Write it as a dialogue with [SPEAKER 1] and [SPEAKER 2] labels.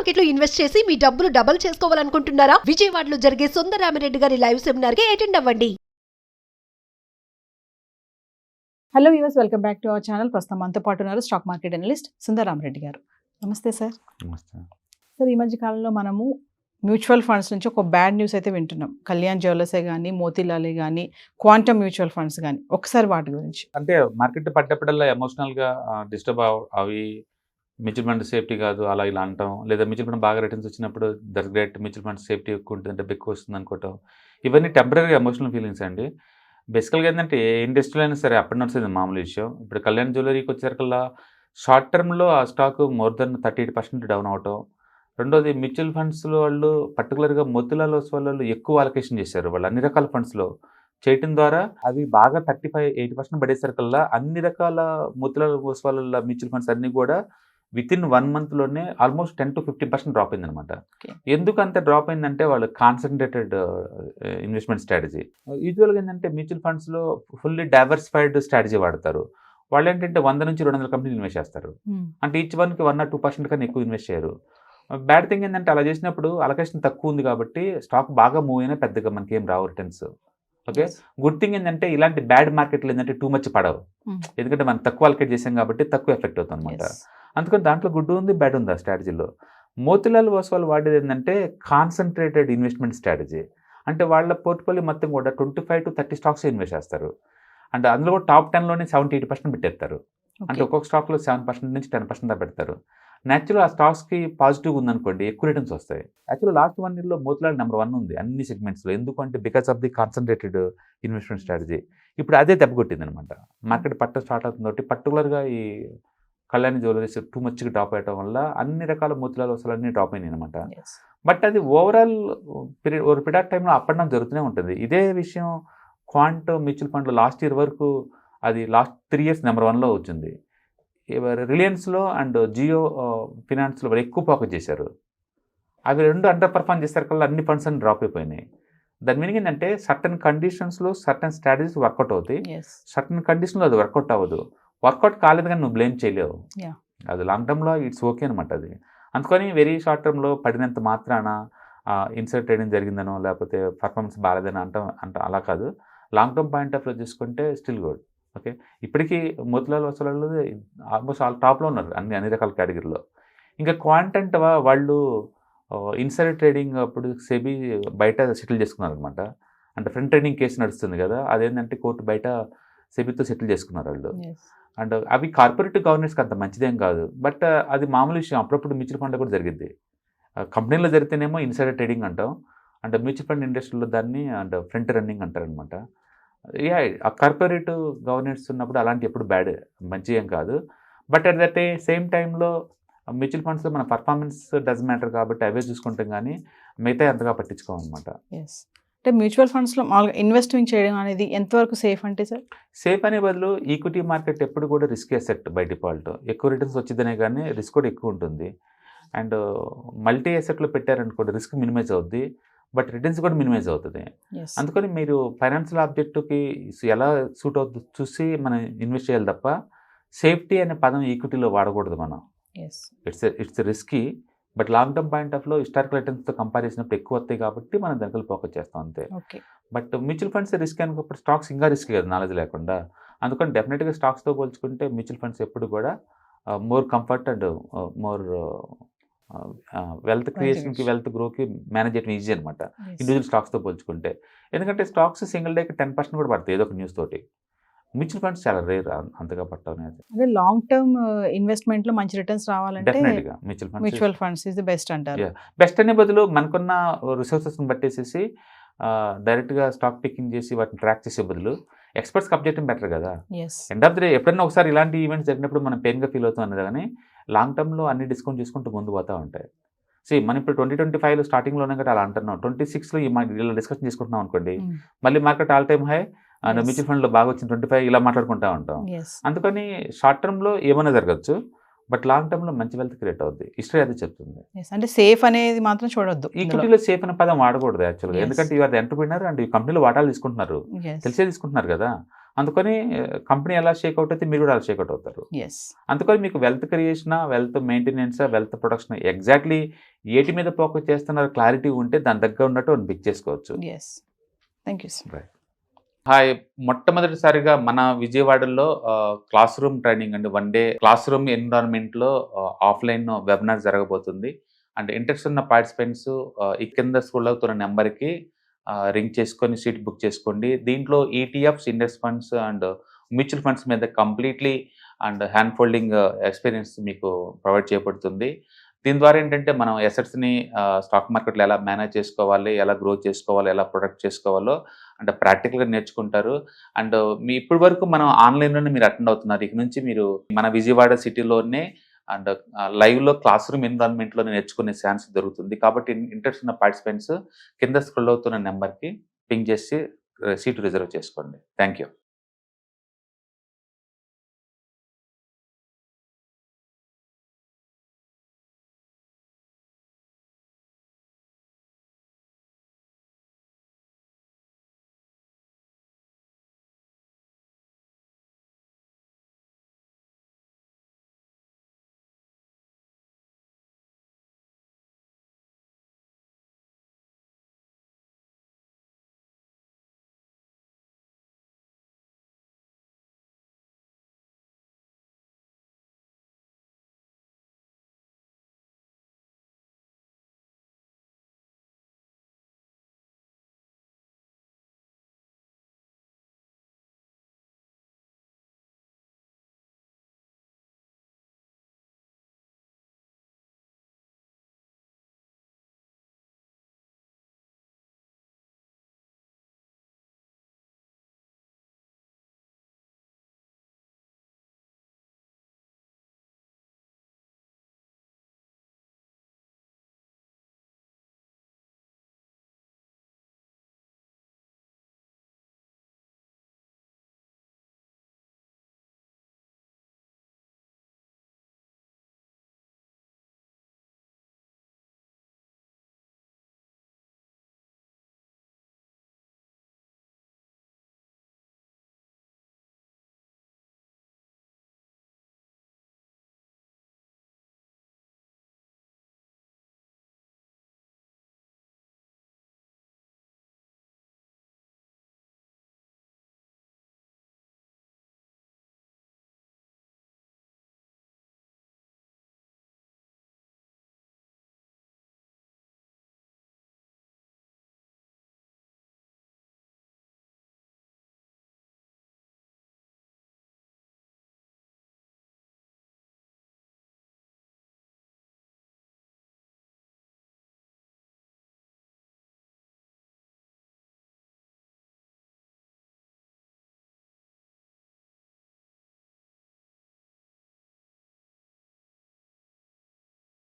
[SPEAKER 1] Market లో invest చేసి మీ డబ్బులు డబుల్ చేసుకోవాలనుకుంటున్నారా? విజయవాడలో జరిగే సుందరరామిరెడ్డి గారి లైవ్ సెమినార్ కి అటెండ్ అవ్వండి.
[SPEAKER 2] Hello viewers, welcome back to our channel. ప్రస్తుతం మనతో పాటు ఉన్నారు స్టాక్ మార్కెట్ అనలిస్ట్ సుందరరామిరెడ్డి గారు. నమస్తే సార్.
[SPEAKER 3] నమస్తే.
[SPEAKER 2] సార్, ఈ మధ్య కాలంలో మనము మ్యూచువల్ ఫండ్స్ నుంచి ఒక బ్యాడ్ న్యూస్ అయితే వింటున్నాం. కళ్యాణ్ జ్యువెలర్సే కానీ, మోతీలాలే కానీ, క్వాంటమ్ మ్యూచువల్ ఫండ్స్ కానీ, ఒకసారి వాటి గురించి.
[SPEAKER 3] అంటే మార్కెట్ పడ్డప్పుడల్లా ఎమోషనల్గా డిస్టర్బ్ అవి మ్యూచువల్ ఫండ్ సేఫ్టీ కాదు అలా ఇలా అంటాం, లేదా మ్యూచువల్ ఫండ్ బాగా రిటర్న్స్ వచ్చినప్పుడు దర్ గ్రేట్ మ్యూచువల్ ఫండ్ సేఫ్టీ ఎక్కువ ఉంటుంది, డబ్బు ఎక్కువ వస్తుంది అనుకోవటం, ఇవన్నీ టెంపరీ ఎమోషనల్ ఫీలింగ్స్ అండి. బేసికల్గా ఏంటంటే ఏ ఇండస్ట్రీలో అయినా సరే అప్ అండ్ డౌన్స్ మామూలు విషయం. ఇప్పుడు కళ్యాణ్ జ్యువెలరీకి వచ్చేసరికల్లా షార్ట్ టర్మ్లో ఆ స్టాక్ మోర్ దెన్ 38% డౌన్ అవటం. రెండోది మ్యూచువల్ ఫండ్స్లో వాళ్ళు పర్టికులర్గా మోతిలాల్ ఓస్వాల్ వాళ్ళు ఎక్కువ అలొకేషన్ చేశారు. వాళ్ళు అన్ని రకాల ఫండ్స్లో చేయటం ద్వారా అవి బాగా 35-80% పడేసరికల్లా అన్ని రకాల మోతిలాల్ ఓస్వాల్ మ్యూచువల్ ఫండ్స్ అన్నీ కూడా వితిన్ 1 మంత్లోనే ఆల్మోస్ట్ 10-15% డ్రాప్ అయిందనమాట. ఎందుకు అంత డ్రాప్ అయిందంటే వాళ్ళు కాన్సన్ట్రేటెడ్ ఇన్వెస్ట్మెంట్ స్ట్రాటజీ. యూజువల్గా ఏంటంటే మ్యూచువల్ ఫండ్స్లో ఫుల్లీ డైవర్సిఫైడ్ స్ట్రాటజీ వాడతారు. వాళ్ళు ఏంటంటే 100 నుంచి 200 కంపెనీలు ఇన్వెస్ట్ చేస్తారు. అంటే ఈచ్ వన్కి 1-2% కన్నా ఎక్కువ ఇన్వెస్ట్ చేయరు. బ్యాడ్ థింగ్ ఏంటంటే అలా చేసినప్పుడు అలొకేషన్ తక్కువ ఉంది కాబట్టి స్టాక్ బాగా మూవ్ అయినా పెద్దగా మనకి ఏం రావు రిటర్న్స్. ఓకే, గుడ్ థింగ్ ఏంటంటే ఇలాంటి బ్యాడ్ మార్కెట్లు ఏంటంటే టూ మచ్ పడవు, ఎందుకంటే మనం తక్కువ అలొకేట్ చేసాం కాబట్టి తక్కువ ఎఫెక్ట్ అవుతుంది అనమాట. అందుకని దాంట్లో గుడ్ ఉంది బ్యాడ్ ఉంది ఆ స్ట్రాటజీలో. మోతిలాల్ ఓస్వాల్ వాడేది ఏంటంటే కాన్సన్ట్రేటెడ్ ఇన్వెస్ట్మెంట్ స్ట్రాటజీ. అంటే వాళ్ళ పోర్ట్ఫోలియో మొత్తం కూడా 25-30 స్టాక్స్ ఇన్వెస్ట్ చేస్తారు. అంటే అందులో కూడా టాప్ 10లోనే 70-80% పెట్టేస్తారు. అంటే ఒక్కొక్క స్టాక్లో 7% నుంచి 10% దాకా పెడతారు. న్యాచురల్ ఆ స్టాక్స్కి పాజిటివ్ ఉందనుకోండి ఎక్కువ రిటర్న్స్ వస్తాయి. యాక్చువల్లీ లాస్ట్ 1 yearలో మోతిలాల్ నెంబర్ 1 ఉంది అన్ని సెగ్మెంట్స్లో. ఎందుకంటే because of the concentrated investment strategy. ఇప్పుడు అదే దెబ్బకొట్టింది అనమాట. మార్కెట్ పట్ట స్టార్ట్ అవుతుంది. పర్టికులర్గా ఈ కళ్యాణ్ జ్యువెలరీస్ టూ మచ్గా డ్రాప్ అయ్యడం వల్ల అన్ని రకాల మోతిలాల్ ఓస్వాల్ అన్నీ డ్రాప్ అయినాయి అనమాట. బట్ అది ఓవరాల్ పీరియడ్ ఆఫ్ టైంలో అప్ అండ్ డౌన్ జరుగుతూనే ఉంటుంది. ఇదే విషయం క్వాంట్ మ్యూచువల్ ఫండ్లో లాస్ట్ ఇయర్ వరకు అది లాస్ట్ 3 years నెంబర్ 1లో వచ్చింది. రిలయన్స్లో అండ్ జియో ఫినాన్స్లో వాళ్ళు ఎక్కువ ఫోకస్ చేశారు. అవి రెండు అండర్ పర్ఫార్మ్ చేసేసరికల్లా అన్ని ఫండ్స్ అన్ని డ్రాప్ అయిపోయినాయి. దాని మీనింగ్ ఏంటంటే సర్టన్ కండిషన్స్లో సర్టన్ స్ట్రాటజీస్ వర్కౌట్ అవుతాయి, సర్టన్ కండిషన్లో అది వర్కౌట్ అవ్వదు. వర్కౌట్ కాలేదు కానీ నువ్వు బ్లేమ్ చేయలేవు. అది లాంగ్ టర్మ్లో ఇట్స్ ఓకే అనమాట. అది అందుకని వెరీ షార్ట్ టర్మ్లో పడినంత మాత్రాన ఇన్సైడ్ ట్రేడింగ్ జరిగిందనో లేకపోతే పర్ఫార్మెన్స్ బాగాలేదని అంట అలా కాదు. Long term point of view చూసుకుంటే స్టిల్ గుడ్. ఓకే, ఇప్పటికీ మోతిలాల్ ఓస్వాల్ ఆల్మోస్ట్ ఆల్ టాప్లో ఉన్నారు అన్ని రకాల కేటగిరీలో. ఇంకా క్వాంటెంట్ వాళ్ళు ఇన్సైడ్ ట్రేడింగ్ అప్పుడు సెబీ బయట సెటిల్ చేసుకున్నారు అనమాట. అంటే ఫ్రంట్ ట్రేడింగ్ కేసు నడుస్తుంది కదా, అదేంటంటే కోర్టు బయట సెబీతో సెటిల్ చేసుకున్నారు వాళ్ళు. అండ్ అవి కార్పొరేటివ్ గవర్నెన్స్కి అంత మంచిదేం కాదు. బట్ అది మామూలు విషయం. అప్పుడప్పుడు మ్యూచువల్ ఫండ్లో కూడా జరిగింది. కంపెనీలో జరిగితేనేమో ఇన్సైడర్ ట్రేడింగ్ అంటాం, అంటే మ్యూచువల్ ఫండ్ ఇండస్ట్రీలో దాన్ని అంటే ఫ్రంట్ రన్నింగ్ అంటారనమాట. ఆ కార్పొరేటివ్ గవర్నెన్స్ ఉన్నప్పుడు అలాంటి ఎప్పుడు బ్యాడ్ మంచి ఏం కాదు. బట్ అట్ దట్ సేమ్ టైంలో మ్యూచువల్ ఫండ్స్లో మన పర్ఫార్మెన్స్ డస్ మ్యాటర్ కాబట్టి అవే చూసుకుంటాం కానీ మిగతా అంతగా పట్టించుకోమన్నమాట.
[SPEAKER 2] అంటే మ్యూచువల్ ఫండ్స్లో మామూలుగా ఇన్వెస్టింగ్ చేయడం అనేది ఎంతవరకు సేఫ్ అంటే సార్?
[SPEAKER 3] సేఫ్ అనే బదులు ఈక్విటీ మార్కెట్ ఎప్పుడు కూడా రిస్క్ అసెట్ బై డిఫాల్ట్. ఎక్కువ రిటర్న్స్ వచ్చిద్దనే కానీ రిస్క్ కూడా ఎక్కువ ఉంటుంది. అండ్ మల్టీ అసెట్లో పెట్టారనుకోండి రిస్క్ మినిమైజ్ అవుద్ది, బట్ రిటర్న్స్ కూడా మినిమైజ్ అవుతుంది. అందుకని మీరు ఫైనాన్షియల్ ఆబ్జెక్టివ్కి ఎలా సూట్ అవుతుంది చూసి మనం ఇన్వెస్ట్ చేయాలి తప్ప సేఫ్టీ అనే పదం ఈక్విటీలో వాడకూడదు మనం. It's risky, but long term point ఆఫ్లో హిస్టారికల్ రిటర్న్స్తో కంపేర్ చేసినప్పుడు ఎక్కువ వస్తాయి కాబట్టి మనం దానికి ఫోకస్ చేస్తాం అంతే. బట్ మ్యూచువల్ ఫండ్స్ రిస్క్ అనుకున్నప్పుడు స్టాక్స్ ఇంకా రిస్క్ కదా నాలెడ్జ్ లేకుండా. అందుకని డెఫినెట్గా స్టాక్స్తో పోల్చుకుంటే మ్యూచువల్ ఫండ్స్ ఎప్పుడు కూడా more comfort and more wealth క్రియేషన్కి వెల్త్ గ్రోకి మేనేజ్ చేయడం ఈజీ అనమాట ఇండివిజువల్ స్టాక్స్తో పోల్చుకుంటే. ఎందుకంటే స్టాక్స్ సింగిల్ డేకి 10% కూడా పడతాయి ఏదో ఒక న్యూస్ తోటి. మ్యూచువల్ ఫండ్స్ చాలా రేర్ అంతగా పట్టడం అనేది.
[SPEAKER 2] అదే లాంగ్ టర్మ్ ఇన్వెస్ట్మెంట్లో మంచి రిటర్న్స్ రావాలంటే
[SPEAKER 3] డెఫినెట్గా
[SPEAKER 2] mutual funds is the best అంటారు.
[SPEAKER 3] బెస్ట్ అనే బదులు మనకున్న రిసోర్సెస్ని బట్టేసేసి డైరెక్ట్గా స్టాక్ పికింగ్ చేసి వాటిని ట్రాక్ చేసే బదులు ఎక్స్పర్ట్స్కి అప్ చేయడం బెటర్ కదా. ఎండ్ ఆఫ్ ది డే ఎప్పుడైనా ఒకసారి ఇలాంటి ఈవెంట్స్ జరిగినప్పుడు మనం పెయిన్గా ఫీల్ అవుతాం అనేది, కానీ లాంగ్ టర్మ్లో అన్ని డిస్కౌంట్ చేసుకుంటూ ముందు పోతూ ఉంటాయి. మనం ఇప్పుడు 2025 స్టార్టింగ్లోనే కదా అలా అంటున్నాం. 26లో ఇలా డిస్కషన్ చేసుకుంటున్నాం అనుకోండి, మళ్ళీ market all time high and mutual ఫండ్లో బాగా వచ్చింది 25 ఇలా మాట్లాడుకుంటూ ఉంటాం. అందుకని షార్ట్ టర్మ్లో ఏమైనా జరగచ్చు, బట్ లాంగ్ టర్మ్లో మంచి వెల్త్ క్రియేట్ అవుద్ది. హిస్టరీ అది చెప్తుంది.
[SPEAKER 2] అంటే సేఫ్ అనేది మాత్రం చూడొద్దు.
[SPEAKER 3] ఈక్విటీలో సేఫ్ అనే పదం వాడకూడదు యాక్చువల్గా. ఎందుకంటే ఇవాళ ఎంటర్ప్రినర్ అండ్ ఈ కంపెనీలో వాటాలు తీసుకుంటున్నారు, తెలిసే తీసుకుంటున్నారు కదా. అందుకని కంపెనీ ఎలా షేక్అవుట్ అయితే మీరు కూడా అలా షేక్అవుట్ అవుతారు.
[SPEAKER 2] ఎస్.
[SPEAKER 3] అందుకని మీకు వెల్త్ క్రియేషనా, వెల్త్ మెయింటెనెన్సా, వెల్త్ ప్రొడక్షన్ ఎగ్జాక్ట్లీ ఏటి మీద ఫోకస్ చేస్తున్నారు క్లారిటీ ఉంటే దాని దగ్గర ఉన్నట్టు పిక్ చేసుకోవచ్చు.
[SPEAKER 2] Yes. Thank you sir.
[SPEAKER 3] Hi, మొట్టమొదటిసారిగా మన విజయవాడలో క్లాస్ రూమ్ ట్రైనింగ్ అండి, 1 డే క్లాస్ రూమ్ ఎన్విరాన్మెంట్లో ఆఫ్లైన్ వెబినార్ జరగబోతుంది. అండ్ ఇంట్రెస్ట్ ఉన్న పార్టిసిపెంట్స్ ఈ కింద స్కూల్ అవుతున్న నెంబర్కి రింగ్ చేసుకొని సీట్ బుక్ చేసుకోండి. దీంట్లో ETFs, index funds and mutual funds మీద completely and hand holding experience మీకు ప్రొవైడ్ చేయబడుతుంది. దీని ద్వారా ఏంటంటే మనం ఎసెట్స్ని స్టాక్ మార్కెట్లో ఎలా మేనేజ్ చేసుకోవాలి, ఎలా గ్రో చేసుకోవాలి, ఎలా ప్రొడక్ట్ చేసుకోవాలో అంటే ప్రాక్టికల్గా నేర్చుకుంటారు. అండ్ మీ ఇప్పటి వరకు మనం ఆన్లైన్లోనే మీరు అటెండ్ అవుతున్నారు. ఇక నుంచి మీరు మన విజయవాడ సిటీలోనే అండ్ లైవ్లో క్లాస్ రూమ్ ఎన్విరాన్మెంట్లో నేర్చుకునే ఛాన్స్ దొరుకుతుంది. కాబట్టి ఇంట్రెస్ట్ ఉన్న పార్టిసిపెంట్స్ కింద స్క్రోల్ అవుతున్న నెంబర్కి పింగ్ చేసి సీటు రిజర్వ్ చేసుకోండి. Thank you.